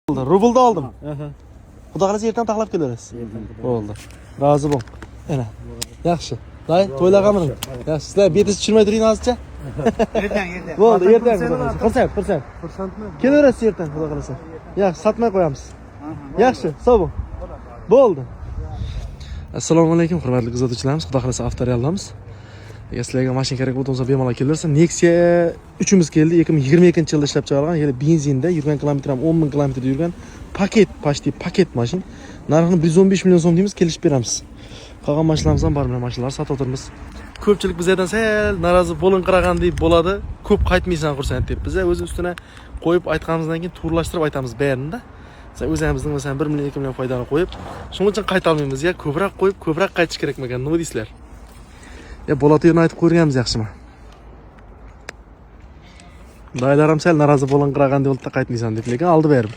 Rublda oldim. Xudo xolasa ertan taxlab kelasiz. Bo'ldi. Rozi bo'ling. Ana. Yaxshi. Day, to'ylar qaming. Yaxshi, sizlar betingizni tushirmay turing hozircha. Bo'ldi, ertan xudo xolasa. Xursand. Xursandmi? Kelaverasiz ertan xudo xolasa. Yaxshi, sotmay qo'yamiz. Yaxshi, sog' bo'ling. Bo'ldi. Assalomu alaykum, hurmatli kuzatuvchilarimiz. Xudo xolasa avtorialdamiz. Agar sizlarga mashina kerak bo'lsa, bemalol kelaversin. Nexia 3imiz keldi. 2022-yilda ishlab chiqarilgan, ya'ni benzinda yurgan kilometr ham 10 ming kilometrda yurgan paket, почти paket mashina. Narxini 115 million so'm deymiz, kelishib beramiz. Qolgan mashinalarimiz ham bor, mana mashinalar sotib o'tirmiz. Ko'pchilik bizlardan sal norozi bo'linqiragan deb bo'ladi. Ko'p qaytmaysan xursand deb. Biz o'z ustuna qo'yib aytganimizdan keyin turlashtirib aytamiz bayarinda. Sen o'zimizning masalan 1 million 2 million foydani qo'yib, shuning uchun qayta olmaymiz. Ya ko'proq qo'yib, ko'proq qaytish kerakmagan. Nima deysizlar? Ya bo'lotini aytib qo'yganmiz yaxshimi? Daylarim sal norozi bo'linqiragan deb qaytmaysan deb, lekin oldi berib.